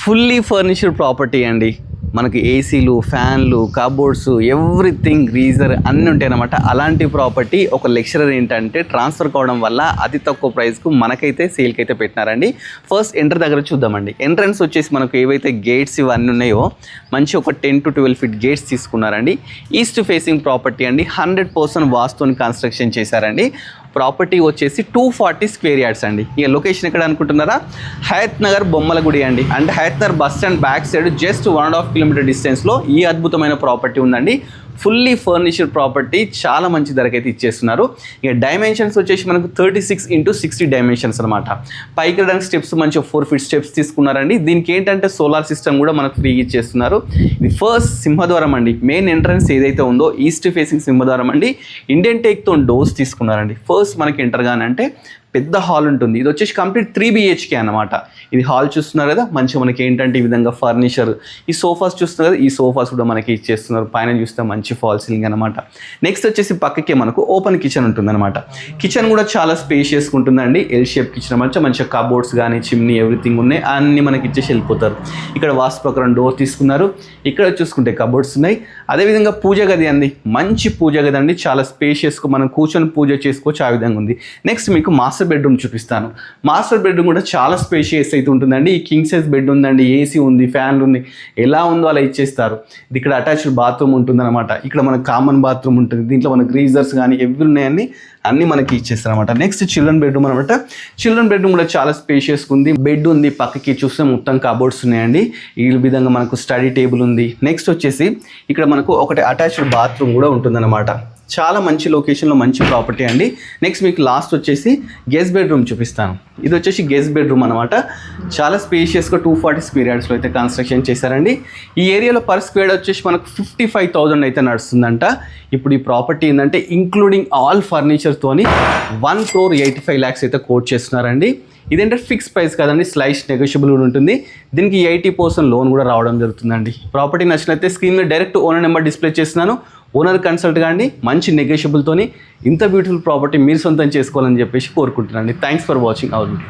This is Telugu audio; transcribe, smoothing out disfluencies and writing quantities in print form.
ఫుల్లీ ఫర్నిచర్డ్ ప్రాపర్టీ అండి. మనకి ఏసీలు, ఫ్యాన్లు, కబోర్డ్స్, ఎవ్రీథింగ్, గీజర్ అన్నీ ఉంటాయి అన్నమాట. అలాంటి ప్రాపర్టీ ఒక లెక్చరర్ ఏంటంటే ట్రాన్స్ఫర్ కావడం వల్ల అతి తక్కువ ప్రైస్కు మనకైతే సేల్కి అయితే పెట్టినారండి. ఫస్ట్ ఎంటర్ దగ్గర చూద్దామండి. ఎంట్రన్స్ వచ్చేసి మనకు ఏవైతే గేట్స్ ఇవన్నీ ఉన్నాయో మంచి ఒక 10 to 12 feet గేట్స్ తీసుకున్నారండి. ఈస్ట్ ఫేసింగ్ ప్రాపర్టీ అండి. 100% వాస్తుని కన్స్ట్రక్షన్ చేశారండి. ప్రాపర్టీ వచ్చేసి 240 square yards అండి. ఇక లొకేషన్ ఎక్కడ అనుకుంటున్నారా? హయత్ నగర్ బొమ్మలగుడి అండి. అంటే Hayathnagar bus stand back side just 1.5 kilometer డిస్టెన్స్లో ఈ అద్భుతమైన ప్రాపర్టీ ఉందండి. ఫుల్లీ ఫర్నిచర్డ్ ప్రాపర్టీ, చాలా మంచి ధరకైతే ఇచ్చేస్తున్నారు. ఇక డైమెన్షన్స్ వచ్చేసి మనకు 36 into 60 డైమెన్షన్స్ అనమాట. పైకి వెళ్ళడానికి స్టెప్స్ మంచిగా 4 feet స్టెప్స్ తీసుకున్నారండి. దీనికి ఏంటంటే సోలార్ సిస్టమ్ కూడా మనకు ఫ్రీగా ఇచ్చేస్తున్నారు. ఇది ఫస్ట్ సింహద్వారం అండి. మెయిన్ ఎంట్రన్స్ ఏదైతే ఉందో ఈస్ట్ ఫేసింగ్ సింహద్వారం అండి. ఇండియన్ టేక్తో డోర్స్ తీసుకున్నారండి. ఫస్ట్ మనకి ఎంటర్ గానంటే పెద్ద హాల్ ఉంటుంది. ఇది వచ్చేసి కంప్లీట్ 3 BHK అనమాట. ఇది హాల్ చూస్తున్నారు కదా, మంచిగా మనకి ఏంటంటే ఈ విధంగా ఫర్నిచర్, ఈ సోఫాస్ చూస్తున్నారు కదా, ఈ సోఫాస్ కూడా మనకి ఇచ్చేస్తున్నారు. పైన చూస్తే మంచి ఫాల్ సీలింగ్ అనమాట. నెక్స్ట్ వచ్చేసి పక్కకే మనకు ఓపెన్ కిచెన్ ఉంటుంది అనమాట. కిచెన్ కూడా చాలా స్పేషియస్గా ఉంటుందండి. ఎల్ షేప్ కిచెన్ మంచిగా కబోర్డ్స్ కానీ, చిమ్నీ, ఎవ్రీథింగ్ ఉన్నాయి. అన్నీ మనకి ఇచ్చేసి వెళ్ళిపోతారు. ఇక్కడ వాస్తు ప్రకారం డోర్ తీసుకున్నారు. ఇక్కడ చూసుకుంటే కబోర్డ్స్ ఉన్నాయి. అదేవిధంగా పూజ గది అండి. మంచి పూజ గది అండి. చాలా స్పేషియస్గా మనం కూర్చొని పూజ చేసుకోవచ్చు. ఆ విధంగా ఉంది. నెక్స్ట్ మీకు మాస్టర్ బెడ్రూమ్ చూపిస్తాను. మాస్టర్ బెడ్రూమ్ కూడా చాలా స్పేషియస్ అయితే ఉంటుందండి. ఈ కింగ్ సైజ్ బెడ్ ఉందండి, ఏసీ ఉంది, ఫ్యాన్లు ఉన్నాయి. ఎలా ఉందో అలా ఇచ్చేస్తారు. ఇక్కడ అటాచ్డ్ బాత్రూమ్ ఉంటుందన్నమాట. ఇక్కడ మనకు కామన్ బాత్రూమ్ ఉంటుంది. దీంట్లో మనకు గ్రీజర్స్ కానీ ఎవ్రీ ఉన్నాయని అన్నీ మనకి ఇచ్చేస్తారు అనమాట. నెక్స్ట్ చిల్డ్రన్ బెడ్రూమ్ అనమాట. చిల్డ్రన్ బెడ్రూమ్ కూడా చాలా స్పేషియస్గా ఉంది. బెడ్ ఉంది, పక్కకి చూస్తే మొత్తం కబోర్డ్స్ ఉన్నాయండి. ఈ విధంగా మనకు స్టడీ టేబుల్ ఉంది. నెక్స్ట్ వచ్చేసి ఇక్కడ మనకు ఒకటి అటాచ్డ్ బాత్రూమ్ కూడా ఉంటుందన్నమాట. చాలా మంచి లొకేషన్లో మంచి ప్రాపర్టీ అండి. నెక్స్ట్ మీకు లాస్ట్ వచ్చేసి గెస్ట్ బెడ్రూమ్ చూపిస్తాను. ఇది వచ్చేసి గెస్ట్ బెడ్రూమ్ అనమాట. చాలా స్పేషియస్గా 240 square yardsలో అయితే కన్స్ట్రక్షన్ చేశారండి. ఈ ఏరియాలో పర్ స్క్వేర్ వచ్చేసి మనకు 55,000 అయితే నడుస్తుందంట. ఇప్పుడు ఈ ప్రాపర్టీ ఏంటంటే ఇంక్లూడింగ్ ఆల్ ఫర్నిచర్తోని 1,85 lakhs అయితే కోట్ చేస్తున్నారండి. ఇదేంటే ఫిక్స్ ప్రైస్ కదండి, స్లైస్ నెగోషియబుల్ కూడా ఉంటుంది. దీనికి 80% లోన్ కూడా రావడం జరుగుతుందండి. ప్రాపర్టీ నచ్చినట్లయితే స్క్రీన్ మీద డైరెక్ట్ ఓనర్ నెంబర్ డిస్ప్లే చేస్తున్నాను. ఓనర్ కన్సల్ట్ కానీ మంచి నెగోషియబుల్తోని ఇంత బ్యూటిఫుల్ ప్రాపర్టీ మీరు సొంతం చేసుకోవాలని చెప్పేసి కోరుకుంటున్నాను. Thanks for watching our video.